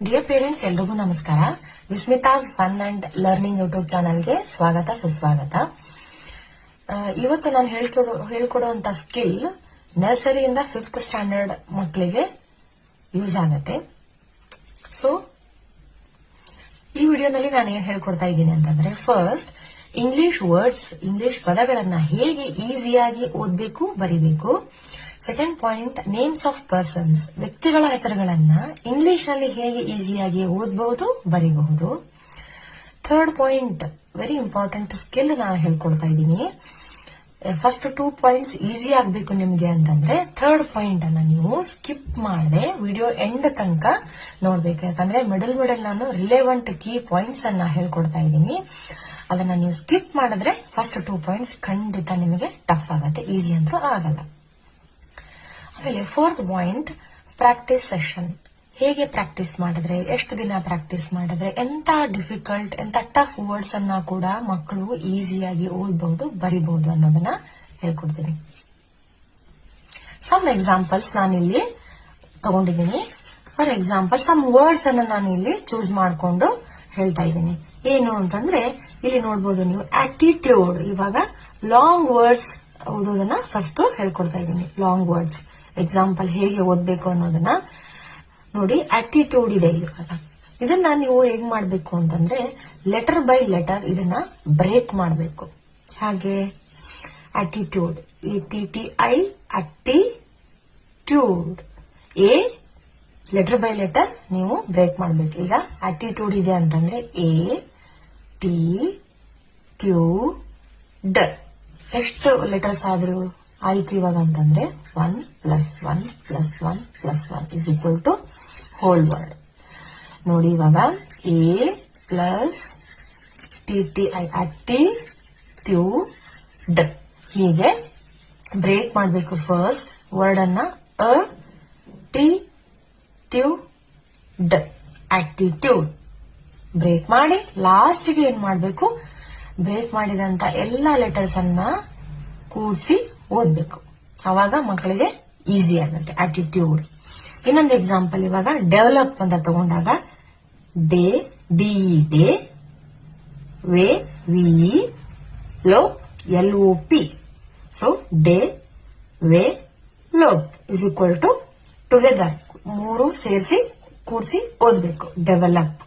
Dear parents, ಎಲ್ರಿಗೂ ನಮಸ್ಕಾರ. ವಿಸ್ಮಿತಾಸ್ fun and learning YouTube ಚಾನಲ್ಗೆ ಸ್ವಾಗತ ಸುಸ್ವಾಗತ. ಇವತ್ತು ನಾನು ಹೇಳ್ಕೊಡುವಂತ ಸ್ಕಿಲ್ ನರ್ಸರಿಯಿಂದ 5th ಸ್ಟ್ಯಾಂಡರ್ಡ್ ಮಕ್ಕಳಿಗೆ ಯೂಸ್ ಆಗತ್ತೆ. ಸೊ ಈ ವಿಡಿಯೋನಲ್ಲಿ ನಾನು ಏನ್ ಹೇಳ್ಕೊಡ್ತಾ ಇದ್ದೀನಿ ಅಂತಂದ್ರೆ, ಫಸ್ಟ್ ಇಂಗ್ಲಿಷ್ ವರ್ಡ್ಸ್, ಇಂಗ್ಲಿಷ್ ಪದಗಳನ್ನ ಹೇಗೆ ಈಸಿಯಾಗಿ ಓದ್ಬೇಕು, ಬರಿಬೇಕು. Second point, names of persons, ವ್ಯಕ್ತಿಗಳ ಹೆಸರುಗಳನ್ನ ಇಂಗ್ಲಿಷ್ ನಲ್ಲಿ ಹೇಗೆ ಈಸಿಯಾಗಿ ಓದಬಹುದು, ಬರೀಬಹುದು. Third point, very important skill ನಾನು ಹೇಳ್ಕೊಡ್ತಾ ಇದ್ದೀನಿ. ಫಸ್ಟ್ 2 ಪಾಯಿಂಟ್ಸ್ ಈಸಿ ಆಗ್ಬೇಕು ನಿಮ್ಗೆ ಅಂತಂದ್ರೆ, ಥರ್ಡ್ ಪಾಯಿಂಟ್ ಅನ್ನ ನೀವು ಸ್ಕಿಪ್ ಮಾಡದೆ ವಿಡಿಯೋ ಎಂಡ್ ತನಕ ನೋಡ್ಬೇಕು. ಯಾಕಂದ್ರೆ ಮಿಡಲ್ ನಾನು ರಿಲೆವೆಂಟ್ ಕೀ ಪಾಯಿಂಟ್ಸ್ ಅನ್ನ ಹೇಳ್ಕೊಡ್ತಾ ಇದ್ದೀನಿ. ಅದನ್ನ ನೀವು ಸ್ಕಿಪ್ ಮಾಡಿದ್ರೆ ಫಸ್ಟ್ 2 ಪಾಯಿಂಟ್ಸ್ ಖಂಡಿತ ನಿಮಗೆ ಟಫ್ ಆಗತ್ತೆ, ಈಸಿ ಅಂತೂ ಆಗಲ್ಲ. ಆಮೇಲೆ 4th ಪಾಯಿಂಟ್, ಪ್ರಾಕ್ಟೀಸ್ ಸೆಷನ್. ಹೇಗೆ ಪ್ರಾಕ್ಟೀಸ್ ಮಾಡಿದ್ರೆ, ಎಷ್ಟು ದಿನ ಪ್ರಾಕ್ಟೀಸ್ ಮಾಡಿದ್ರೆ ಎಂತ ಡಿಫಿಕಲ್ಟ್, ಎಂತ ಟಫ್ ವರ್ಡ್ಸ್ ಅನ್ನ ಕೂಡ ಮಕ್ಕಳು ಈಸಿಯಾಗಿ ಓದಬಹುದು, ಬರಿಬಹುದು ಅನ್ನೋದನ್ನ ಹೇಳ್ಕೊಡ್ತೀನಿ. ಸಮ್ ಎಕ್ಸಾಂಪಲ್ಸ್ ನಾನಿಲ್ಲಿ ತಗೊಂಡಿದ್ದೀನಿ. ಫಾರ್ ಎಕ್ಸಾಂಪಲ್, ಸಮ್ ವರ್ಡ್ಸ್ ಅನ್ನ ನಾನು ಇಲ್ಲಿ ಚೂಸ್ ಮಾಡ್ಕೊಂಡು ಹೇಳ್ತಾ ಇದ್ದೀನಿ. ಏನು ಅಂತಂದ್ರೆ, ಇಲ್ಲಿ ನೋಡ್ಬೋದು ನೀವು, ಆಟಿಟ್ಯೂಡ್. ಇವಾಗ ಲಾಂಗ್ ವರ್ಡ್ಸ್ ಓದೋದನ್ನ ಫಸ್ಟ್ ಹೇಳ್ಕೊಡ್ತಾ ಇದ್ದೀನಿ. ಲಾಂಗ್ ವರ್ಡ್ಸ್ ಎಕ್ಸಾಂಪಲ್ ಹೇಗೆ ಓದ್ಬೇಕು ಅನ್ನೋದನ್ನ ನೋಡಿ. ಆಟಿಟ್ಯೂಡ್ ಇದೆ ಇವಾಗ. ಇದನ್ನ ನೀವು ಹೇಗ್ ಮಾಡ್ಬೇಕು ಅಂತಂದ್ರೆ, ಲೆಟರ್ ಬೈ ಲೆಟರ್ ಇದನ್ನ ಬ್ರೇಕ್ ಮಾಡಬೇಕು. ಹಾಗೆ attitude, ATTI, attitude. A letter by letter ನೀವು ಬ್ರೇಕ್ ಮಾಡ್ಬೇಕು. ಈಗ ಆಟಿಟ್ಯೂಡ್ ಇದೆ ಅಂತಂದ್ರೆ ATTUD. ಎಷ್ಟು ಲೆಟರ್ಸ್ ಆದ್ರೂ ಆಯ್ತು ಇವಾಗ ಅಂತಂದ್ರೆ 1 + 1 + 1 + 1 is equal to whole word. ನೋಡಿ ಇವಾಗ A + TTI, attitude. ಹೀಗೆ ಬ್ರೇಕ್ ಮಾಡಬೇಕು. ಫಸ್ಟ್ ವರ್ಡ್ ಅನ್ನ ಆಟಿಟ್ಯೂಡ್ ಬ್ರೇಕ್ ಮಾಡಿ ಲಾಸ್ಟ್ಗೆ ಏನ್ ಮಾಡ್ಬೇಕು, ಬ್ರೇಕ್ ಮಾಡಿದಂತ ಎಲ್ಲಾ ಲೆಟರ್ಸ್ ಅನ್ನ ಕೂಡಿಸಿ ಓದ್ಬೇಕು. ಅವಾಗ ಮಕ್ಕಳಿಗೆ ಈಸಿ ಆಗುತ್ತೆ. ಆಟಿಟ್ಯೂಡ್. ಇನ್ನೊಂದು ಎಕ್ಸಾಂಪಲ್, ಇವಾಗ ಡೆವಲಪ್ ಅಂತ ತಗೊಂಡಾಗ de, DE, ve, VE, LOP. ಸೊ de, ve, lop is equal to together. 3 ಸೇರಿಸಿ ಕೂಡಿಸಿ ಓದ್ಬೇಕು, ಡೆವಲಪ್.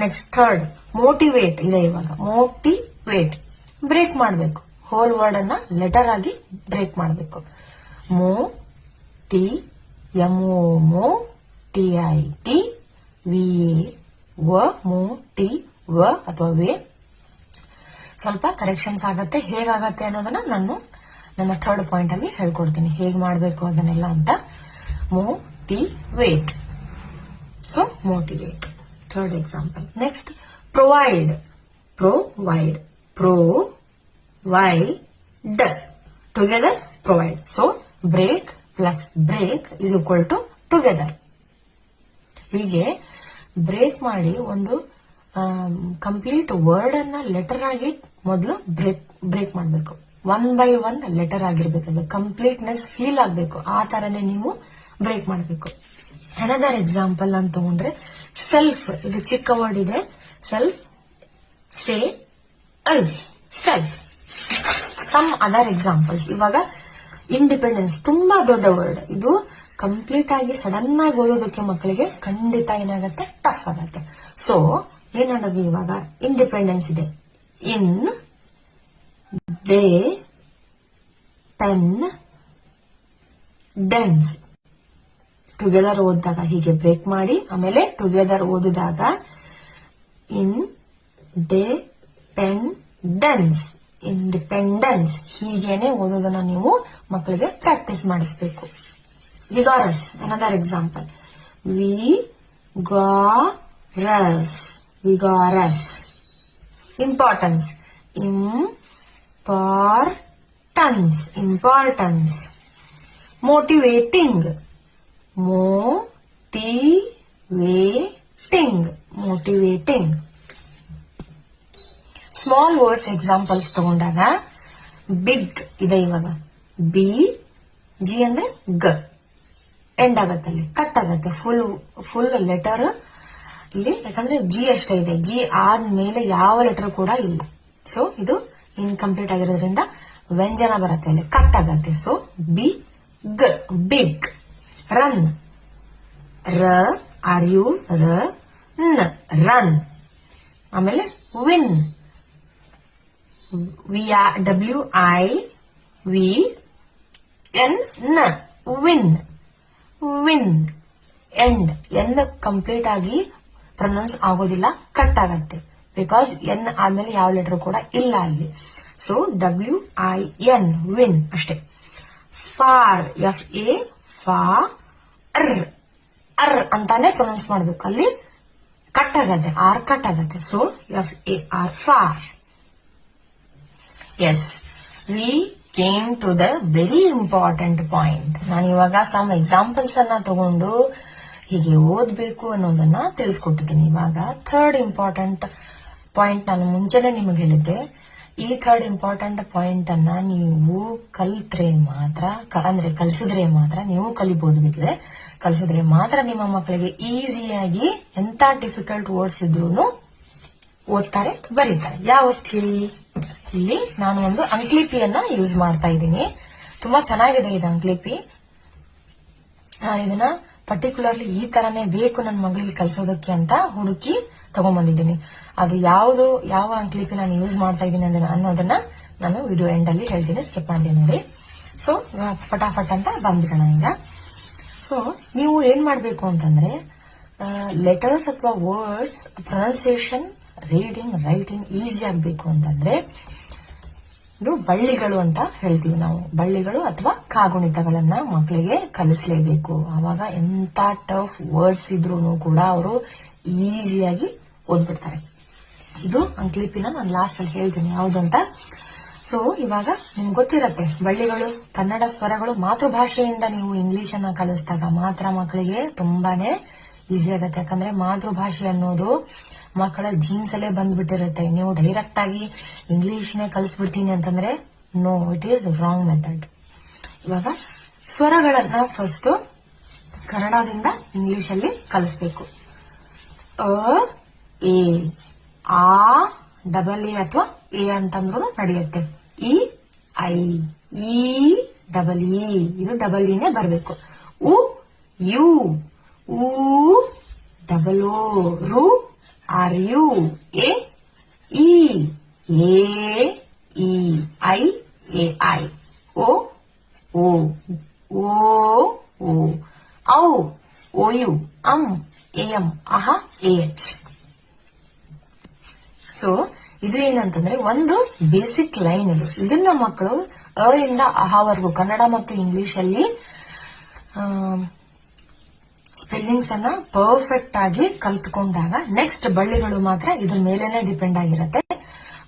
ನೆಕ್ಸ್ಟ್ ಥರ್ಡ್, ಮೋಟಿವೇಟ್ ಇದೆ. ಇವಾಗ ಮೋಟಿವೇಟ್ ಬ್ರೇಕ್ ಮಾಡಬೇಕು. ಹೋಲ್ ವರ್ಡ್ ಅನ್ನ ಲೆಟರ್ ಆಗಿ ಬ್ರೇಕ್ ಮಾಡಬೇಕು. MOTIT, VA, ಅಥವಾ ವೇ. ಸ್ವಲ್ಪ ಕರೆಕ್ಷನ್ಸ್ ಆಗತ್ತೆ. ಹೇಗಾಗತ್ತೆ ಅನ್ನೋದನ್ನ ನಾನು ನನ್ನ ಥರ್ಡ್ ಪಾಯಿಂಟ್ ಅಲ್ಲಿ ಹೇಳ್ಕೊಡ್ತೀನಿ, ಹೇಗ್ ಮಾಡಬೇಕು ಅದನ್ನೆಲ್ಲ ಅಂತ. Motivate. So motivate third example. Next, provide. Provide together, provide. So break plus break is equal to together. ಹೀಗೆ ಬ್ರೇಕ್ ಮಾಡಿ ಒಂದು ಕಂಪ್ಲೀಟ್ ವರ್ಡ್ ಅನ್ನ ಲೆಟರ್ ಆಗಿ ಮೊದಲು ಬ್ರೇಕ್ ಮಾಡಬೇಕು. 1 by 1 ಲೆಟರ್ ಆಗಿರ್ಬೇಕು. ಅದು ಕಂಪ್ಲೀಟ್ನೆಸ್ ಫೀಲ್ ಆಗ್ಬೇಕು. ಆ ತರನೇ ನೀವು ಬ್ರೇಕ್ ಮಾಡಬೇಕು. ಅನದರ್ ಎಕ್ಸಾಂಪಲ್ ಅಂತ ತಗೊಂಡ್ರೆ, ಸೆಲ್ಫ್. ಇದು ಚಿಕ್ಕ ವರ್ಡ್ ಇದೆ. Self, se, alf, self. Some other examples. ಇವಾಗ ಇಂಡಿಪೆಂಡೆನ್ಸ್, ತುಂಬಾ ದೊಡ್ಡ ವರ್ಡ್. ಇದು ಕಂಪ್ಲೀಟ್ ಆಗಿ ಸಡನ್ ಆಗಿ ಓದೋದಕ್ಕೆ ಮಕ್ಕಳಿಗೆ ಖಂಡಿತ ಏನಾಗತ್ತೆ, ಟಫ್ ಆಗತ್ತೆ. ಸೊ ಏನನ್ನೋದು, ಇವಾಗ ಇಂಡಿಪೆಂಡೆನ್ಸ್ ಇದೆ. Independence. Together ಓದಿದಾಗ ಹೀಗೆ ಬ್ರೇಕ್ ಮಾಡಿ, ಆಮೇಲೆ ಟುಗೆದರ್ ಓದಿದಾಗ independence, independence. ಹೀಗೇನೆ ಓದೋದನ್ನ ನೀವು ಮಕ್ಕಳಿಗೆ ಪ್ರಾಕ್ಟೀಸ್ ಮಾಡಿಸ್ಬೇಕು. Vigorous, another example. Vigorous. Importance, importance. Motivating, motivating. Small words examples ತಗೊಂಡಾಗ ಬಿಗ್ ಇದೆ. ಇವಾಗ BG ಅಂದ್ರೆ ಗ, ಎಂಡ್ ಆಗತ್ತೆ, ಅಲ್ಲಿ ಕಟ್ ಆಗತ್ತೆ. ಫುಲ್ ಲೆಟರ್ ಇಲ್ಲಿ, ಯಾಕಂದ್ರೆ ಜಿ ಅಷ್ಟೇ ಇದೆ, ಜಿ ಆದ್ಮೇಲೆ ಯಾವ ಲೆಟರ್ ಕೂಡ ಇಲ್ಲ. ಸೊ ಇದು ಇನ್ಕಂಪ್ಲೀಟ್ ಆಗಿರೋದ್ರಿಂದ ವ್ಯಂಜನ ಬರುತ್ತೆ, ಅಲ್ಲಿ ಕಟ್ ಆಗತ್ತೆ. So big. ರನ್, ರ ಆರ್ ಯು ರ ನ್, ರನ್. ಆಮೇಲೆ win, WIWN, win. Win. End, N complete ಆಗಿ ಪ್ರೊನೌನ್ಸ್ ಆಗೋದಿಲ್ಲ, ಕಟ್ ಆಗತ್ತೆ. ಬಿಕಾಸ್ ಎನ್ ಆದ್ಮೇಲೆ ಯಾವ ಲೆಟರ್ ಕೂಡ ಇಲ್ಲ ಅಲ್ಲಿ. ಸೊ WIN, ವಿನ್ ಅಷ್ಟೇ. ಫಾರ್, FA, ಅರ್ ಅಂತಾನೆ ಪ್ರೊನೌನ್ಸ್ ಮಾಡ್ಬೇಕು, ಅಲ್ಲಿ ಕಟ್ ಆಗತ್ತೆ, ಆರ್ ಕಟ್ ಆಗತ್ತೆ. So FAR, far. Yes, we came to the very important point. ನಾನು ಇವಾಗ ಸಮ್ ಎಕ್ಸಾಂಪಲ್ಸ್ ಅನ್ನ ತಗೊಂಡು ಹೀಗೆ ಓದ್ಬೇಕು ಅನ್ನೋದನ್ನ ತಿಳಿಸ್ಕೊಟ್ಟಿದ್ದೀನಿ. ಇವಾಗ ಥರ್ಡ್ ಇಂಪಾರ್ಟೆಂಟ್ ಪಾಯಿಂಟ್ ನಾನು ಮುಂಚೆನೆ ನಿಮಗೆ ಹೇಳಿದ್ದೆ. ಈ ಥರ್ಡ್ ಇಂಪಾರ್ಟೆಂಟ್ ಪಾಯಿಂಟ್ ಅನ್ನ ನೀವು ಕಲಿತ್ರೆ ಮಾತ್ರ, ಅಂದ್ರೆ ಕಲಿಸಿದ್ರೆ ಮಾತ್ರ, ನೀವು ಕಲಿಬಹುದು, ಬೇಕಿದ್ರೆ ಕಲಿಸಿದ್ರೆ ಮಾತ್ರ ನಿಮ್ಮ ಮಕ್ಕಳಿಗೆ ಈಸಿಯಾಗಿ ಎಂತ ಡಿಫಿಕಲ್ಟ್ ವರ್ಡ್ಸ್ ಇದ್ರೂ ಓದ್ತಾರೆ, ಬರೀತಾರೆ. ಯಾವ ಸ್ಕಿಲ್? ಇಲ್ಲಿ ನಾನು ಒಂದು ಅಂಕ್ಲಿಪಿಯನ್ನ ಯೂಸ್ ಮಾಡ್ತಾ ಇದ್ದೀನಿ. ತುಂಬಾ ಚೆನ್ನಾಗಿದೆ ಇದು ಅಂಕ್ಲಿಪಿ. ನಾನು ಇದನ್ನ ಪರ್ಟಿಕ್ಯುಲರ್ಲಿ ಈ ತರನೇ ಬೇಕು ನನ್ನ ಮಗಳಿಗೆ ಕಲಿಸೋದಕ್ಕೆ ಅಂತ ಹುಡುಕಿ ತಗೊಂಡ್ಬಂದಿದ್ದೀನಿ. ಅದು ಯಾವ ಅಂಕ್ಲಿಪಿ ನಾನು ಯೂಸ್ ಮಾಡ್ತಾ ಇದ್ದೀನಿ ಅನ್ನೋದನ್ನ ನಾನು ವಿಡಿಯೋ ಎಂಡ್ ಅಲ್ಲಿ ಹೇಳ್ತೀನಿ, ಸ್ಕಿಪ್ ಮಾಡಿ ನೋಡಿ. ಸೊ ಫಟಾಫಟ್ ಅಂತ ಬಂದ್ಬಿಡೋಣ ಈಗ. ಸೊ ನೀವು ಏನ್ ಮಾಡ್ಬೇಕು ಅಂತಂದ್ರೆ, ಲೆಟರ್ಸ್ ಅಥವಾ words pronunciation, reading, writing easy ಆಗ್ಬೇಕು ಅಂತಂದ್ರೆ ಇದು ಬಳ್ಳಿಗಳು ಅಂತ ಹೇಳ್ತೀವಿ ನಾವು. ಬಳ್ಳಿಗಳು ಅಥವಾ ಕಾಗುಣಿತಗಳನ್ನ ಮಕ್ಕಳಿಗೆ ಕಲಿಸಲೇಬೇಕು. ಆವಾಗ ಎಂತ ಟಫ್ ವರ್ಡ್ಸ್ ಇದ್ರೂ ಕೂಡ ಅವರು ಈಸಿಯಾಗಿ ಓದ್ಬಿಡ್ತಾರೆ. ಇದು ಅಂಕ್ಲಿಪಿನ ನಾನು ಲಾಸ್ಟ್ ಅಲ್ಲಿ ಹೇಳ್ತೀನಿ ಯಾವ್ದಂತ. ಸೊ ಇವಾಗ ನಿಮ್ಗೆ ಗೊತ್ತಿರತ್ತೆ, ಬಳ್ಳಿಗಳು, ಕನ್ನಡ ಸ್ವರಗಳು. ಮಾತೃಭಾಷೆಯಿಂದ ನೀವು ಇಂಗ್ಲಿಷ್ ಅನ್ನ ಕಲಿಸಿದಾಗ ಮಾತ್ರ ಮಕ್ಕಳಿಗೆ ತುಂಬಾನೇ ಈಸಿ ಆಗತ್ತೆ. ಯಾಕಂದ್ರೆ ಮಾತೃಭಾಷೆ ಅನ್ನೋದು ಮಕ್ಕಳ ಜೀನ್ಸ್ ಅಲ್ಲೇ ಬಂದ್ಬಿಟ್ಟಿರುತ್ತೆ. ನೀವು ಡೈರೆಕ್ಟ್ ಆಗಿ ಇಂಗ್ಲಿಷ್ನೇ ಕಲಿಸ್ಬಿಡ್ತೀನಿ ಅಂತಂದ್ರೆ no, it is wrong method. ಇವಾಗ ಸ್ವರಗಳನ್ನ ಫಸ್ಟ್ ಕನ್ನಡದಿಂದ ಇಂಗ್ಲಿಷ್ ಅಲ್ಲಿ ಕಲಿಸ್ಬೇಕು. ಎ, ಆ, ಡಬಲ್ ಎ ಅಥವಾ ಎ ಅಂತಂದ್ರೂ ನಡೆಯುತ್ತೆ. ಇ, ಐ, ಈ, ಡಬಲ್ ಇ, ಇದು ಡಬಲ್ ಇನೇ ಬರಬೇಕು. ಉ, ಯು, ಊ, ಡಬಲ್ ಓ, ರು, ಆರ್ ಯು, ಎ, ಇ, ಐ, ಎ, ಐ, ಓ, ಓ, ಓ, ಓ, ಔ, ಓ ಯು, ಅಂ, ಎ ಎಂ, ಅಹ, ಎ ಎಚ್. ಸೊ ಇದು ಏನಂತಂದ್ರೆ ಒಂದು ಬೇಸಿಕ್ ಲೈನ್ ಇದು. ಇದನ್ನ ಮಕ್ಕಳು ಅ ಇಂದ ಅಹವರೆಗೂ ಕನ್ನಡ ಮತ್ತು ಇಂಗ್ಲಿಷ್ ಅಲ್ಲಿ ಸ್ಪೆಲ್ಲಿಂಗ್ಸ್ ಅನ್ನ ಪರ್ಫೆಕ್ಟ್ ಆಗಿ ಕಲ್ತ್ಕೊಂಡಾಗ ನೆಕ್ಸ್ಟ್ ಬಳ್ಳಿಗಳು ಮಾತ್ರ ಇದ್ರ ಮೇಲೆನೆ ಡಿಪೆಂಡ್ ಆಗಿರತ್ತೆ.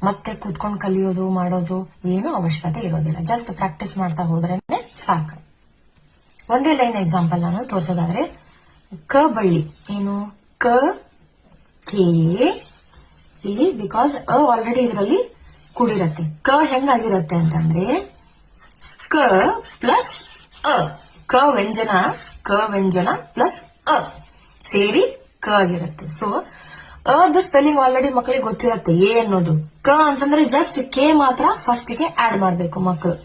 ಮತ್ತೆ ಕೂತ್ಕೊಂಡು ಕಲಿಯೋದು ಮಾಡೋದು ಏನು ಅವಶ್ಯಕತೆ ಇರೋದಿಲ್ಲ. ಜಸ್ಟ್ ಪ್ರಾಕ್ಟೀಸ್ ಮಾಡ್ತಾ ಹೋದ್ರೇನೆ ಸಾಕು. ಒಂದೇ ಲೈನ್ ಎಕ್ಸಾಂಪಲ್ ನಾನು ತೋರಿಸೋದಾದ್ರೆ, ಕ ಬಳ್ಳಿ ಏನು? ಕ, ಕೆ, ಇಲ್ಲಿ ಬಿಕಾಸ್ ಆಲ್ರೆಡಿ ಇದರಲ್ಲಿ ಕೂಡಿರತ್ತೆ. ಕ ಹೆಂಗಾಗಿರತ್ತೆ ಅಂತಂದ್ರೆ ಕ ಪ್ಲಸ್ ಅ, ಕ ವ್ಯಂಜನ ಪ್ಲಸ್ ಅ ಸೇರಿ ಕ ಆಗಿರುತ್ತೆ. ಸೊ ಅದ ಸ್ಪೆಲ್ಲಿಂಗ್ ಆಲ್ರೆಡಿ ಮಕ್ಕಳಿಗೆ ಗೊತ್ತಿರತ್ತೆ. ಎ ಅನ್ನೋದು ಕ ಅಂತಂದ್ರೆ ಜಸ್ಟ್ ಕೆ ಮಾತ್ರ ಫಸ್ಟ್ ಗೆ ಆಡ್ ಮಾಡ್ಬೇಕು ಮಕ್ಕಳು.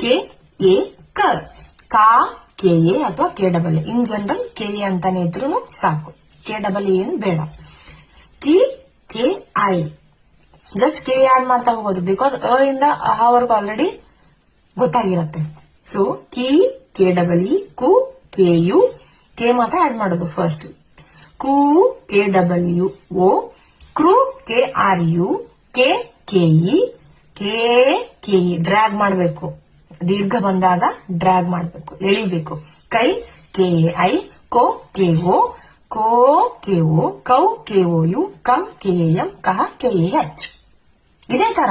ಕೆ ಎ ಕ, ಕಾ ಕೆ ಎ ಅಥವಾ K double A. In general K A ಅಂತಾನೆ ಇದ್ರು ಸಾಕು, ಕೆ ಡಬಲ್ ಎ ಏನ್ ಬೇಡ. ಕಿ, K I, just K add ಮಾಡ್ತಾ ಹೋಗೋದು ಬಿಕಾಸ್ ಅ ಇಂದ ಅಹವರೆಗೂ ಆಲ್ರೆಡಿ ಗೊತ್ತಾಗಿರತ್ತೆ. ಸೊ ಕಿ, ಕೆ ಡಬಲ್ ಇ, ಕು, ಕೆ ಯು, ಕೆ ಮಾತ್ರ ಆಡ್ ಮಾಡೋದು ಫಸ್ಟ್. ಕು, ಕೆ ಡಬಲ್ ಯು ಓ, ಕ್ರು, K R you, K K E, K drag ಮಾಡಬೇಕು. ದೀರ್ಘ ಬಂದಾಗ ಡ್ರ್ಯಾಗ್ ಮಾಡಬೇಕು, ಎಳಿಬೇಕು. ಕೈ, ಕೆ ಐ, ಕೋ, ಕೆ ಓ, ಕೋ, ಕೆ ಓ, ಕೌ, ಕೆ ಓ ಯು, ಕಂ, ಕೆ ಎಂ, ಕಹ, ಕೆ ಎಚ್. ಇದೇ ತರ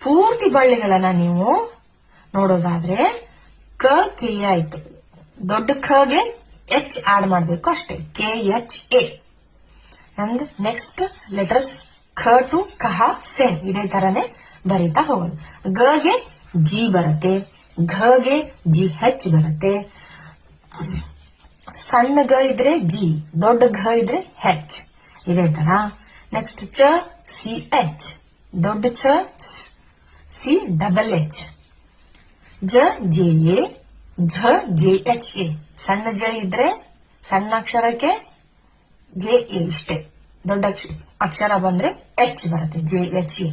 ಪೂರ್ತಿ ಬಳ್ಳಿಗಳನ್ನ ನೀವು ನೋಡೋದಾದ್ರೆ ಕ, ಕೆ ಆಯ್ತು, ದೊಡ್ಡ ಖಗೆ ಎಚ್ ಆಡ್ ಮಾಡಬೇಕು ಅಷ್ಟೇ, K H A. And next letters ಖ ಟು ಕಹ ಸೇಮ್ ಇದೇ ತರನೇ ಬರೀತಾ ಹೋಗೋದು. ಗೆ ಜಿ ಬರುತ್ತೆ, ಘಗೆ ಜಿ ಹೆಚ್ ಬರುತ್ತೆ, ಸಣ್ಣ ಗ ಇದ್ರೆ ಜಿ, ದೊಡ್ಡ ಘ ಇದ್ರೆ ಹೆಚ್. ಇದೇ ತರ ನೆಕ್ಸ್ಟ್ ಚ ಸಿ ಎಚ್, ದೊಡ್ಡ ಚ ಸಿ ಡಬಲ್ ಎಚ್. ಜ ಜೆ ಎ, ಝ ಜೆ ಎಚ್ ಎ. ಸಣ್ಣ ಜ ಇದ್ರೆ ಸಣ್ಣ ಅಕ್ಷರಕ್ಕೆ ಜೆ ಎ ಇಷ್ಟೇ, ದೊಡ್ಡ ಅಕ್ಷರ ಬಂದ್ರೆ ಎಚ್ ಬರುತ್ತೆ, ಜೆ ಎಚ್ ಎ.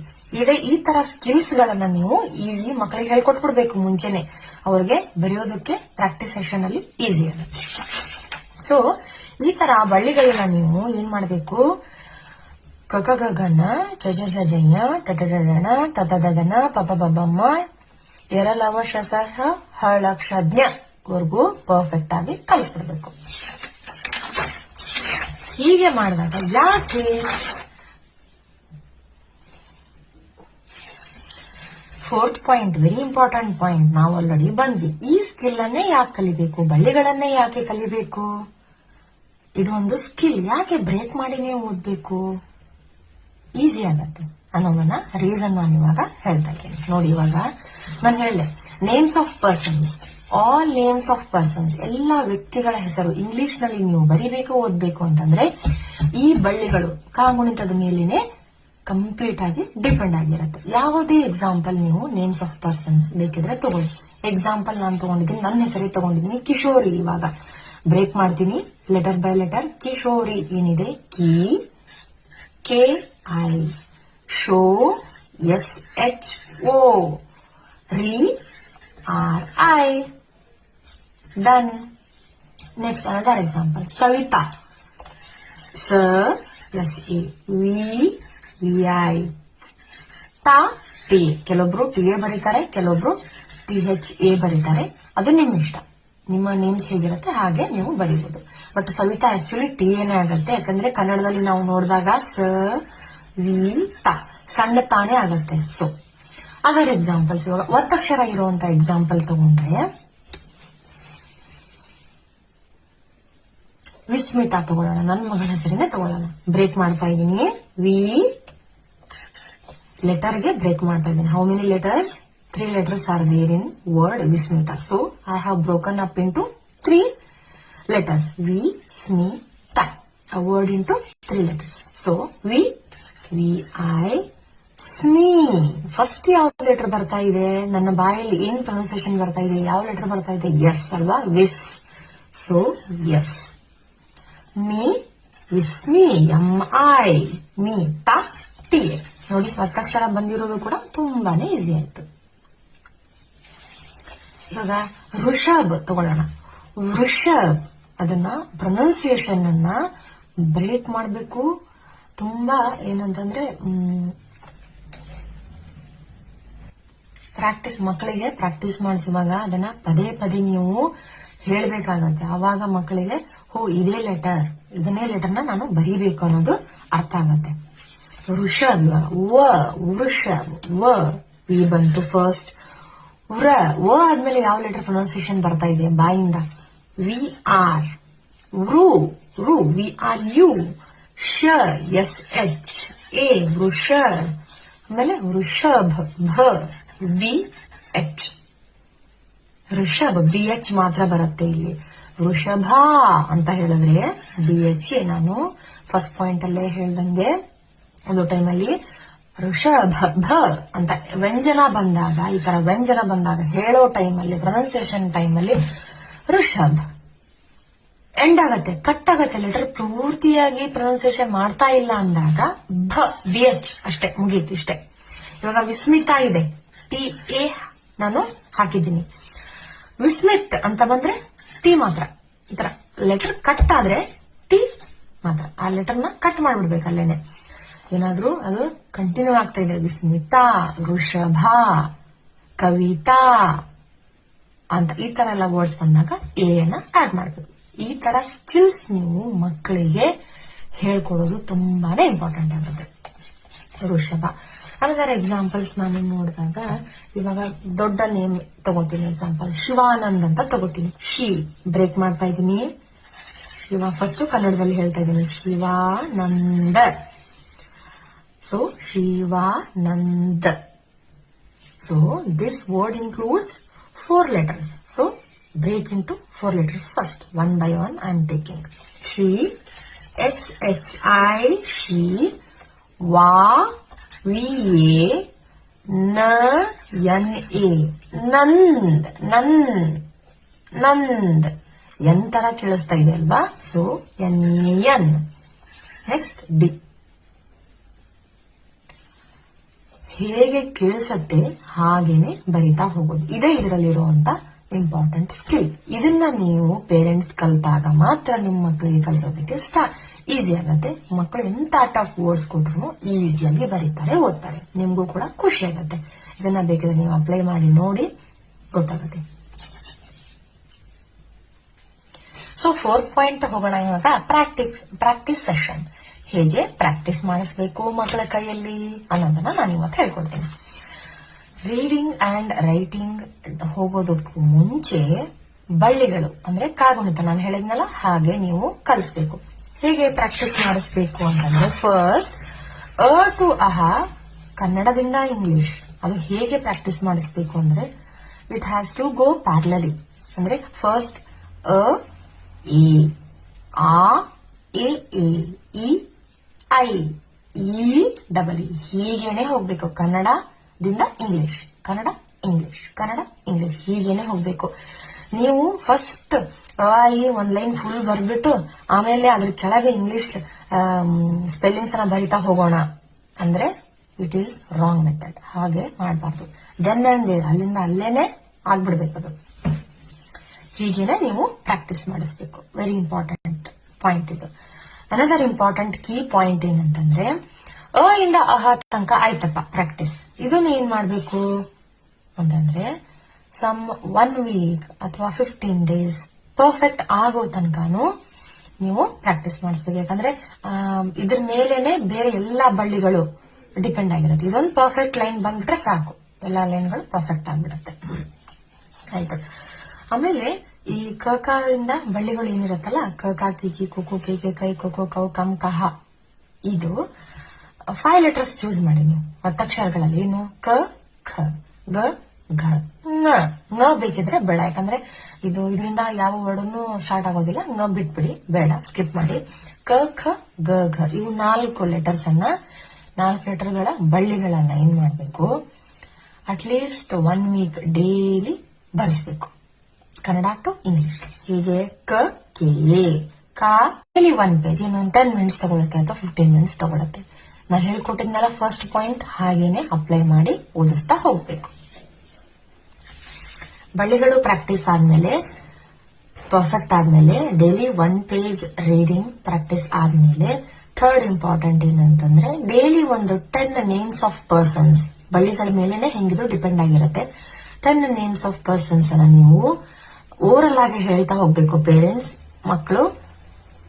ಈ ತರ ಸ್ಕಿಲ್ಸ್ ಗಳನ್ನ ನೀವು ಈಸಿ ಮಕ್ಕಳಿಗೆ ಹೇಳ್ಕೊಟ್ಬಿಡ್ಬೇಕು ಮುಂಚೆನೆ, ಅವ್ರಿಗೆ ಬರೆಯೋದಕ್ಕೆ ಪ್ರಾಕ್ಟೀಸ್ ಸೆಷನ್ ಅಲ್ಲಿ ಈಸಿ ಆಗುತ್ತೆ. ಸೊ ಈ ತರ ಬಳ್ಳಿಗಳನ್ನ ನೀವು ಏನ್ ಮಾಡ್ಬೇಕು, ಕಕಗಗನ ಚಜ ಜಜಯ್ಯ ಟಟಡಣ ತತದಗನ ಪಪ ಬಬಮ್ಮ ಎರಲವ ಶಸಹ ಹಳಕ್ಷಜ್ಞ ವರ್ಗೂ ಪರ್ಫೆಕ್ಟ್ ಆಗಿ ಕಲಿಸ್ಬಿಡ್ಬೇಕು. ಹೀಗೆ ಮಾಡಿದಾಗ ಯಾಕೆ fourth point, very important point, ನಾವು ಆಲ್ರೆಡಿ ಬಂದ್ವಿ. ಈ ಸ್ಕಿಲ್ ಅನ್ನೇ ಯಾಕೆ ಕಲಿಬೇಕು, ಬಳ್ಳಿಗಳನ್ನೇ ಯಾಕೆ ಕಲಿಬೇಕು, ಇದು ಒಂದು ಸ್ಕಿಲ್ ಯಾಕೆ ಬ್ರೇಕ್ ಮಾಡಿನೇ ಓದ್ಬೇಕು, ಈಸಿ ಆಗತ್ತೆ ಅನ್ನೋದನ್ನ ರೀಸನ್ ನಾನು ಇವಾಗ ಹೇಳ್ತಾ ಇದ್ದೇನೆ. ನೋಡಿ, ಇವಾಗ ನಾನು ಹೇಳಿದೆ names of persons, all names of persons, ಎಲ್ಲ ವ್ಯಕ್ತಿಗಳ ಹೆಸರು ಇಂಗ್ಲಿಷ್ ನಲ್ಲಿ ನೀವು ಬರಿಬೇಕು ಓದ್ಬೇಕು ಅಂತಂದ್ರೆ ಈ ಬಳ್ಳಿಗಳು ಕಾಗುಣಿತದ ಮೇಲೇನೆ ಕಂಪ್ಲೀಟ್ ಆಗಿ ಡಿಪೆಂಡ್ ಆಗಿರುತ್ತೆ. ಯಾವುದೇ ಎಕ್ಸಾಂಪಲ್ ನೀವು ನೇಮ್ಸ್ ಆಫ್ ಪರ್ಸನ್ಸ್ ಬೇಕಿದ್ರೆ ತಗೊಳ್ಳಿ. ಎಕ್ಸಾಂಪಲ್ ನಾನು ತಗೊಂಡಿದ್ದೀನಿ, ನನ್ನ ಹೆಸರೇ ತಗೊಂಡಿದ್ದೀನಿ ಕಿಶೋರಿ. ಇವಾಗ ಬ್ರೇಕ್ ಮಾಡ್ತೀನಿ ಲೆಟರ್ ಬೈ ಲೆಟರ್. ಕಿಶೋರಿ ಏನಿದೆ, ಕಿ ಕೆ ಐ, ಶೋ ಎಸ್ ಎಚ್ ಓ, ರಿ R I. Done. Next another example, Savitha, ಸ ಎಸ್ ಎ, ವಿ ವಿ ಐ, ತಾ ಟಿ. ಕೆಲವೊಬ್ರು ಟಿ ಎ ಬರೀತಾರೆ, ಕೆಲವೊಬ್ರು ಟಿ ಎಚ್ ಎ ಬರೀತಾರೆ, ಅದು ನಿಮ್ಮ ಇಷ್ಟ, ನಿಮ್ಮ ನೇಮ್ಸ್ ಹೇಗಿರುತ್ತೆ ಹಾಗೆ ನೀವು ಬರೀಬಹುದು. ಬಟ್ ಸವಿತಾ ಆಕ್ಚುಲಿ ಟಿ ಎನೇ ಆಗುತ್ತೆ, ಯಾಕಂದ್ರೆ ಕನ್ನಡದಲ್ಲಿ ನಾವು ನೋಡಿದಾಗ ಸ ವಿ ತಾ ಸಣ್ಣ ತಾನೇ ಆಗತ್ತೆ. ಸೊ ಅದರ್ ಎಕ್ಸಾಂಪಲ್ಸ್, ಇವಾಗ ಒತ್ತಕ್ಷರ ಇರುವಂತ ಎಕ್ಸಾಂಪಲ್ ತಗೊಂಡ್ರೆ ವಿಸ್ಮಿತಾ ತಗೊಳ್ಳೋಣ, ನನ್ನ ಮಗಳ ಹೆಸರಿನೇ ತಗೊಳ್ಳೋಣ. ಬ್ರೇಕ್ ಮಾಡ್ತಾ ಇದ್ದೀನಿ, ವಿ ಲೆಟರ್ಗೆ ಬ್ರೇಕ್ ಮಾಡ್ತಾ ಇದ್ದೀನಿ. How many letters? 3 letters are there in word Vismita. So I have broken up into 3 letters. Vismita. A word into 3 letters. So V I ಸ್ಮಿ. ಫಸ್ಟ್ ಯಾವ ಲೆಟರ್ ಬರ್ತಾ ಇದೆ, ನನ್ನ ಬಾಯಲ್ಲಿ ಏನ್ ಪ್ರೊನೌನ್ಸಿಯೇಷನ್ ಬರ್ತಾ ಇದೆ, ಯಾವ ಲೆಟರ್ ಬರ್ತಾ ಇದೆ, ಎಸ್ ಅಲ್ವಾ, ವಿಸ್. So S. ಮೀ, ವಿಸ್ಮಿ, ಎಂ ಐ, ಮೀ, ತ ಟಿ. ನೋಡಿ, ಒತ್ತಕ್ಷರ ಬಂದಿರೋದು ಕೂಡ ತುಂಬಾನೇ ಈಸಿ ಆಯ್ತು. ಇವಾಗ ಋಷಭ್ ತಗೊಳ್ಳೋಣ. ವೃಷಭ್, ಅದನ್ನ ಪ್ರೊನೌನ್ಸಿಯೇಷನ್ ಅನ್ನ ಬ್ರೇಕ್ ಮಾಡಬೇಕು. ತುಂಬಾ ಏನಂತಂದ್ರೆ ಮಕ್ಕಳಿಗೆ ಪ್ರಾಕ್ಟೀಸ್ ಮಾಡಿಸುವಾಗ ಅದನ್ನ ಪದೇ ಪದೇ ನೀವು ಹೇಳ್ಬೇಕಾಗತ್ತೆ. ಆವಾಗ ಮಕ್ಕಳಿಗೆ ಇದೇ ಲೆಟರ್, ಇದನ್ನೇ ಲೆಟರ್ನ ನಾನು ಬರೀಬೇಕು ಅನ್ನೋದು ಅರ್ಥ ಆಗತ್ತೆ. ಋಷಭ್, ವೃಷಭ್, ವಿ ಬಂತು ಫಸ್ಟ್. ವ ಆದ್ಮೇಲೆ ಯಾವ ಲೆಟರ್ ಪ್ರೊನೌನ್ಸಿಯೇಷನ್ ಬರ್ತಾ ಇದೆ ಬಾಯಿಂದ, ವಿ ಆರ್. ರು, ವಿ ಆರ್ ಯು. ಶ ಎಸ್ ಎಚ್ ಎ, ವೃಷ. ಆಮೇಲೆ ವೃಷಭ, ಭ B H. Rishabh B H ಮಾತ್ರ ಬರುತ್ತೆ ಇಲ್ಲಿ. ವೃಷಭ ಅಂತ ಹೇಳಿದ್ರೆ ಬಿ ಎಚ್. ನಾನು ಫಸ್ಟ್ ಪಾಯಿಂಟ್ ಅಲ್ಲೇ ಹೇಳ್ದಂಗೆ ಒಂದು ಟೈಮಲ್ಲಿ ಋಷಭ ಭ ಅಂತ ವ್ಯಂಜನ ಬಂದಾಗ, ಈ ತರ ವ್ಯಂಜನ ಬಂದಾಗ ಹೇಳೋ ಟೈಮಲ್ಲಿ, ಪ್ರೊನೌನ್ಸಿಯೇಷನ್ ಟೈಮಲ್ಲಿ ಋಷಭ್ ಎಂಡ್ ಆಗತ್ತೆ, ಕಟ್ ಆಗತ್ತೆ, ಲೆಟರ್ ಪೂರ್ತಿಯಾಗಿ ಪ್ರೊನೌನ್ಸಿಯೇಷನ್ ಮಾಡ್ತಾ ಇಲ್ಲ ಅಂದಾಗ ಬಿ ಎಚ್ ಅಷ್ಟೇ, ಮುಗೀತು ಇಷ್ಟೇ. ಇವಾಗ ವಿಸ್ಮಿತಾ ಇದೆ, ಟಿ ಎ ನಾನು ಹಾಕಿದ್ದೀನಿ. ವಿಸ್ಮಿತ್ ಅಂತ ಬಂದ್ರೆ ಟಿ ಮಾತ್ರ, ಈ ತರ ಲೆಟರ್ ಕಟ್ ಆದ್ರೆ ಟಿ ಮಾತ್ರ, ಆ ಲೆಟರ್ನ ಕಟ್ ಮಾಡ್ಬಿಡ್ಬೇಕು ಅಲ್ಲೇನೆ. ಏನಾದ್ರೂ ಅದು ಕಂಟಿನ್ಯೂ ಆಗ್ತಾ ಇದೆ, ವಿಸ್ಮಿತಾ, ವೃಷಭ, ಕವಿತಾ ಅಂತ ಈ ತರ ಎಲ್ಲ ವರ್ಡ್ಸ್ ಬಂದಾಗ ಎ ನ ಆಡ್ ಮಾಡ್ಬೇಕು. ಈ ತರ ಸ್ಕಿಲ್ಸ್ ನೀವು ಮಕ್ಕಳಿಗೆ ಹೇಳ್ಕೊಡೋದು ತುಂಬಾನೇ ಇಂಪಾರ್ಟೆಂಟ್ ಆಗುತ್ತೆ. ವೃಷಭ. ಅದರ ಎಕ್ಸಾಂಪಲ್ಸ್ ನಾನು ನೋಡಿದಾಗ ಇವಾಗ ದೊಡ್ಡ ನೇಮ್ ತಗೋತೀನಿ. ಎಕ್ಸಾಂಪಲ್ ಶಿವಾನಂದ್ ಅಂತ ತಗೋತೀನಿ. ಬ್ರೇಕ್ ಮಾಡ್ತಾ ಇದ್ದೀನಿ. ಶಿವ ಫಸ್ಟ್ ಕನ್ನಡದಲ್ಲಿ ಹೇಳ್ತಾ ಇದ್ದೀನಿ, Shivananda. So Shivanand. So this word includes 4 letters. So break into 4 letters first. One by one I am taking. She, S-H-I, she, Va, V-A, N-N-A, ನಂದ್, ನಂದ್. ಎನ್ ತರ ಕೇಳಿಸ್ತಾ ಇದೆ ಅಲ್ವಾ? So N-N. Next D. ಹೇಗೆ ಕೇಳಿಸತ್ತೆ ಹಾಗೇನೆ ಬರಿತಾ ಹೋಗೋದು. ಇದೇ ಇದರಲ್ಲಿರುವಂತ ಇಂಪಾರ್ಟೆಂಟ್ ಸ್ಕಿಲ್. ಇದನ್ನ ನೀವು ಪೇರೆಂಟ್ಸ್ ಕಲ್ತಾಗ ಮಾತ್ರ ನಿಮ್ಮ ಮಕ್ಕಳಿಗೆ ಕಲಿಸೋದಕ್ಕೆ ಈಸಿ ಆಗತ್ತೆ. ಮಕ್ಕಳು ಎಂತ ಆರ್ಟ್ ಆಫ್ ವರ್ಡ್ಸ್ ಕೊಟ್ರು ಈಸಿಯಾಗಿ ಬರೀತಾರೆ, ಓದ್ತಾರೆ. ನಿಮ್ಗೂ ಕೂಡ ಖುಷಿ ಆಗತ್ತೆ. ಇದನ್ನ ಬೇಕಿದ್ರೆ ನೀವು ಅಪ್ಲೈ ಮಾಡಿ ನೋಡಿ, ಗೊತ್ತಾಗುತ್ತೆ. ಸೊ 4 ಪಾಯಿಂಟ್ ಹೋಗೋಣ ಇವಾಗ. Practice session. ಹೇಗೆ ಪ್ರಾಕ್ಟೀಸ್ ಮಾಡಿಸ್ಬೇಕು ಮಕ್ಕಳ ಕೈಯಲ್ಲಿ ಅನ್ನೋದನ್ನ ನಾನು ಇವತ್ತು ಹೇಳ್ಕೊಡ್ತೀನಿ. ರೀಡಿಂಗ್ ಅಂಡ್ ರೈಟಿಂಗ್ ಹೋಗೋದಕ್ಕೂ ಮುಂಚೆ ಬಳ್ಳಿಗಳು ಅಂದ್ರೆ ಕಾಗುಣಿತ ನಾನು ಹೇಳಿದ್ನಲ್ಲ, ಹಾಗೆ ನೀವು ಕಲಿಸ್ಬೇಕು. ಹೇಗೆ ಪ್ರಾಕ್ಟೀಸ್ ಮಾಡಿಸ್ಬೇಕು ಅಂತಂದ್ರೆ, ಫಸ್ಟ್ ಅ ಟು ಅಹ ಕನ್ನಡದಿಂದ ಇಂಗ್ಲಿಷ್, ಅದು ಹೇಗೆ ಪ್ರಾಕ್ಟೀಸ್ ಮಾಡಿಸ್ಬೇಕು ಅಂದ್ರೆ, it has to go parallelly. ಅಂದ್ರೆ ಫಸ್ಟ್ ಅ, ಎ, ಆ, ಎ, ಇ, ಐ, ಈ, ಡಬಲ್ ಇ ಹೀಗೇನೆ ಹೋಗ್ಬೇಕು. ಕನ್ನಡದಿಂದ English, Kannada English, Kannada English ಹೀಗೇನೆ ಹೋಗ್ಬೇಕು. ನೀವು ಫಸ್ಟ್ ಈ ಒಂದ್ ಲೈನ್ ಫುಲ್ ಬರ್ಬಿಟ್ಟು ಆಮೇಲೆ ಅದ್ರ ಕೆಳಗೆ ಇಂಗ್ಲಿಷ್ ಸ್ಪೆಲ್ಲಿಂಗ್ಸ್ ಅನ್ನ ಬರಿತಾ ಹೋಗೋಣ ಅಂದ್ರೆ ಇಟ್ ಈಸ್ ರಾಂಗ್ ಮೆಥಡ್. ಹಾಗೆ ಮಾಡಬಾರ್ದು. ದೆನ್ ಅಂಡ್ ದೇರ್, ಅಲ್ಲಿಂದ ಅಲ್ಲೇನೆ ಆಗ್ಬಿಡ್ಬೇಕದು. ಹೀಗೇನೆ ನೀವು ಪ್ರಾಕ್ಟೀಸ್ ಮಾಡಿಸ್ಬೇಕು. ವೆರಿ ಇಂಪಾರ್ಟೆಂಟ್ ಪಾಯಿಂಟ್ ಇದು. ಅನದರ್ ಇಂಪಾರ್ಟೆಂಟ್ ಕೀ ಪಾಯಿಂಟ್ ಏನಂತಂದ್ರೆ, ಅ ಇಂದ ಅಹ ತನಕ ಆಯ್ತಪ್ಪ ಪ್ರಾಕ್ಟೀಸ್. ಇದನ್ನ ಏನ್ ಮಾಡ್ಬೇಕು ಅಂತಂದ್ರೆ, ಸಮ್ 1 ವೀಕ್ ಅಥವಾ 15 days ಪರ್ಫೆಕ್ಟ್ ಆಗೋ ತನಕನೂ ನೀವು ಪ್ರಾಕ್ಟೀಸ್ ಮಾಡಿಸ್ಬೇಕು. ಯಾಕಂದ್ರೆ ಇದ್ರ ಮೇಲೇನೆ ಬೇರೆ ಎಲ್ಲಾ ಬಳ್ಳಿಗಳು ಡಿಪೆಂಡ್ ಆಗಿರುತ್ತೆ. ಇದೊಂದು ಪರ್ಫೆಕ್ಟ್ ಲೈನ್ ಬಂದ್ಬಿಟ್ರೆ ಸಾಕು, ಎಲ್ಲಾ ಲೈನ್ಗಳು ಪರ್ಫೆಕ್ಟ್ ಆಗ್ಬಿಡುತ್ತೆ. ಆಯ್ತು. ಆಮೇಲೆ ಈ ಕಕ ಇಂದ ಬಳ್ಳಿಗಳು ಏನಿರುತ್ತಲ್ಲ, ಕಕ, ಕಿಕಿ, ಕುಕು, ಕೇಕೆ, ಕೈ, ಕೊಕೋ, ಕೌ, ಕಂ, ಕಹ, ಇದು 5 letters ಚೂಸ್ ಮಾಡಿ ನೀವು ಒತ್ತಕ್ಷರಗಳಲ್ಲಿ. ಏನು? ಕ, ಖ, ಗ, ಘ, ಂಗ ಬೇಕಿದ್ರೆ ಬೇಡ. ಯಾಕಂದ್ರೆ ಇದರಿಂದ ಯಾವ ವರ್ಡನ್ನು ಸ್ಟಾರ್ಟ್ ಆಗೋದಿಲ್ಲ. ಂಗ ಬಿಟ್ಬಿಡಿ, ಬೇಡ, ಸ್ಕಿಪ್ ಮಾಡಿ. ಕ, ಖ, ಗ, ಘ ಇವು 4 letters ಅನ್ನ, 4 letterಗಳ ಬಳ್ಳಿಗಳನ್ನ ಏನ್ ಮಾಡ್ಬೇಕು, ಅಟ್ಲೀಸ್ಟ್ 1 week ಡೈಲಿ ಬರ್ಸ್ಬೇಕು, ಕನ್ನಡ ಟು ಇಂಗ್ಲಿಷ್. ಹೀಗೆ ಕ, ಕೆ, ಕಾ ಡೈಲಿ 1 page, ಇನ್ನೊಂದು 10 minutes ತಗೊಳುತ್ತೆ ಅಥವಾ 15 minutes ತಗೊಳುತ್ತೆ. ನಾನು ಹೇಳ್ಕೊಟ್ಟಿದ್ನಲ್ಲ ಫಸ್ಟ್ ಪಾಯಿಂಟ್, ಹಾಗೇನೆ ಅಪ್ಲೈ ಮಾಡಿ ಓದಿಸ್ತಾ ಹೋಗ್ಬೇಕು. ಬಳ್ಳಿಗಳು ಪ್ರಾಕ್ಟೀಸ್ ಆದ್ಮೇಲೆ, ಪರ್ಫೆಕ್ಟ್ ಆದ್ಮೇಲೆ, ಡೈಲಿ 1 page ರೀಡಿಂಗ್ ಪ್ರಾಕ್ಟೀಸ್ ಆದ್ಮೇಲೆ, ಥರ್ಡ್ ಇಂಪಾರ್ಟೆಂಟ್ ಏನಂತಂದ್ರೆ, ಡೈಲಿ ಒಂದು 10 names ಆಫ್ ಪರ್ಸನ್ಸ್, ಬಳ್ಳಿಗಳ ಮೇಲೆನೆ ಹೆಂಗಿದ್ರು ಡಿಪೆಂಡ್ ಆಗಿರುತ್ತೆ. 10 names ಆಫ್ ಪರ್ಸನ್ಸ್ ಅನ್ನ ನೀವು ಓರಲ್ ಆಗಿ ಹೇಳ್ತಾ ಹೋಗ್ಬೇಕು. ಪೇರೆಂಟ್ಸ್, ಮಕ್ಕಳು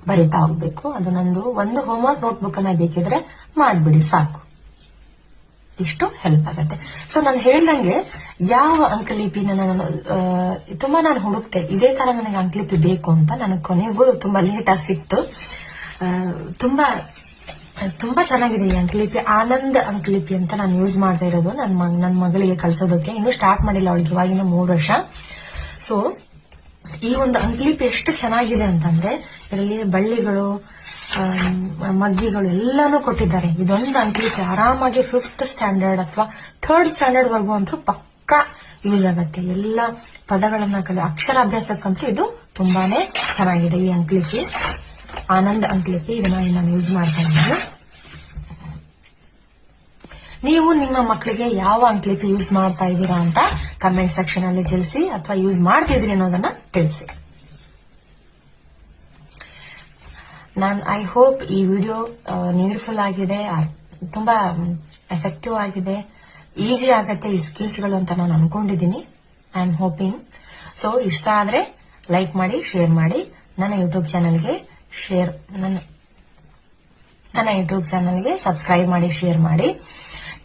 ಬರಿತಾ ಹೋಗ್ಬೇಕು. ಅದು ನಂದು ಒಂದು ಹೋಮ್ವರ್ಕ್ ನೋಟ್ಬುಕ್ ಅನ್ನ ಬೇಕಿದ್ರೆ ಮಾಡ್ಬಿಡಿ, ಸಾಕು. ಇಷ್ಟು ಹೆಲ್ಪ್ ಆಗುತ್ತೆ. ಸೊ ನಾನು ಹೇಳ್ದಂಗೆ ಯಾವ ಅಂಕಲಿಪಿನ ನಾನು ಹುಡುಕ್ತೆ, ಇದೇ ತರ ನನಗೆ ಅಂಕಲಿಪಿ ಬೇಕು ಅಂತ. ನನಗೆ ಕೊನೆಗೂ ತುಂಬಾ ಲೇಟ್ ಆಗಿ ಸಿಕ್ತು. ತುಂಬಾ ಚೆನ್ನಾಗಿದೆ ಈ ಅಂಕಲಿಪಿ. ಆನಂದ್ ಅಂಕಲಿಪಿ ಅಂತ ನಾನು ಯೂಸ್ ಮಾಡ್ತಾ ಇರೋದು ನನ್ನ ಮಗಳಿಗೆ ಕಲ್ಸೋದಕ್ಕೆ. ಇನ್ನು ಸ್ಟಾರ್ಟ್ ಮಾಡಿಲ್ಲ ಅವಳಿಗೆ, ಇವಾಗಿನ 3 ವರ್ಷ. ಸೊ ಈ ಒಂದು ಅಂಕಲಿಪಿ ಎಷ್ಟು ಚೆನ್ನಾಗಿದೆ ಅಂತಂದ್ರೆ, ಇದರಲ್ಲಿ ಬಳ್ಳಿಗಳು, ಮಗ್ಗಿಗಳು ಎಲ್ಲಾನು ಕೊಟ್ಟಿದ್ದಾರೆ. ಇದೊಂದು ಅಂಕಲಿಪಿ ಆರಾಮಾಗಿ 5th ಸ್ಟ್ಯಾಂಡರ್ಡ್ ಅಥವಾ 3rd ಸ್ಟ್ಯಾಂಡರ್ಡ್ ವರ್ಗು ಅಂತೂ ಪಕ್ಕಾ ಯೂಸ್ ಆಗತ್ತೆ. ಎಲ್ಲ ಪದಗಳನ್ನ ಅಕ್ಷರಾಭ್ಯಾಸಕ್ಕಂತೂ ಇದು ತುಂಬಾನೇ ಚೆನ್ನಾಗಿದೆ ಈ ಅಂಕಲಿಪಿ. ಆನಂದ್ ಅಂಕಲಿಪಿ, ಇದನ್ನ ನಾನು ಯೂಸ್ ಮಾಡ್ತಾ ಇದ್ದೀನಿ. ನೀವು ನಿಮ್ಮ ಮಕ್ಕಳಿಗೆ ಯಾವ ಅಂಕಲಿಪಿ ಯೂಸ್ ಮಾಡ್ತಾ ಇದ್ದೀರಾ ಅಂತ ಕಮೆಂಟ್ ಸೆಕ್ಷನ್ ಅಲ್ಲಿ ತಿಳಿಸಿ, ಅಥವಾ ಯೂಸ್ ಮಾಡ್ತಿದ್ರಿ ಅನ್ನೋದನ್ನ ತಿಳಿಸಿ. ಐ ಹೋಪ್ ಈ ವಿಡಿಯೋ ನೀಡ್ಫುಲ್ ಆಗಿದೆ, ತುಂಬಾ ಎಫೆಕ್ಟಿವ್ ಆಗಿದೆ, ಈಸಿ ಆಗತ್ತೆ ಈ ಸ್ಕಿಲ್ಸ್ಗಳು ಅಂತ ನಾನು ಅನ್ಕೊಂಡಿದ್ದೀನಿ. I am hoping. ಸೊ ಇಷ್ಟ ಆದ್ರೆ ಲೈಕ್ ಮಾಡಿ, ಶೇರ್ ಮಾಡಿ. ನನ್ನ ಯೂಟ್ಯೂಬ್ ಚಾನಲ್ಗೆ ಸಬ್ಸ್ಕ್ರೈಬ್ ಮಾಡಿ, ಶೇರ್ ಮಾಡಿ.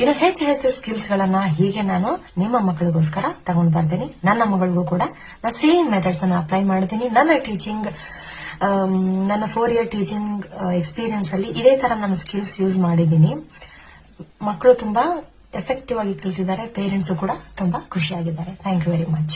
ಇನ್ನು ಹೆಚ್ಚು ಸ್ಕಿಲ್ಸ್ ಗಳನ್ನ ಹೀಗೆ ನಾನು ನಿಮ್ಮ ಮಕ್ಕಳಿಗೋಸ್ಕರ ತಗೊಂಡ್ ಬರ್ತೀನಿ. ನನ್ನ ಮಗಳಿಗೂ ಕೂಡ ನಾನು ಸೇಮ್ ಮೆಥಡ್ಸ್ ಅನ್ನು ಅಪ್ಲೈ ಮಾಡ್ತೀನಿ. ನನ್ನ 4 year ಟೀಚಿಂಗ್ ಎಕ್ಸ್ಪೀರಿಯನ್ಸ್ ಅಲ್ಲಿ ಇದೇ ತರ ನಾನು ಸ್ಕಿಲ್ಸ್ ಯೂಸ್ ಮಾಡಿದ್ದೀನಿ. ಮಕ್ಕಳು ತುಂಬಾ ಎಫೆಕ್ಟಿವ್ ಆಗಿ ಕಲಿತಿದ್ದಾರೆ, ಪೇರೆಂಟ್ಸ್ ಕೂಡ ತುಂಬಾ ಖುಷಿಯಾಗಿದ್ದಾರೆ. Thank you very much.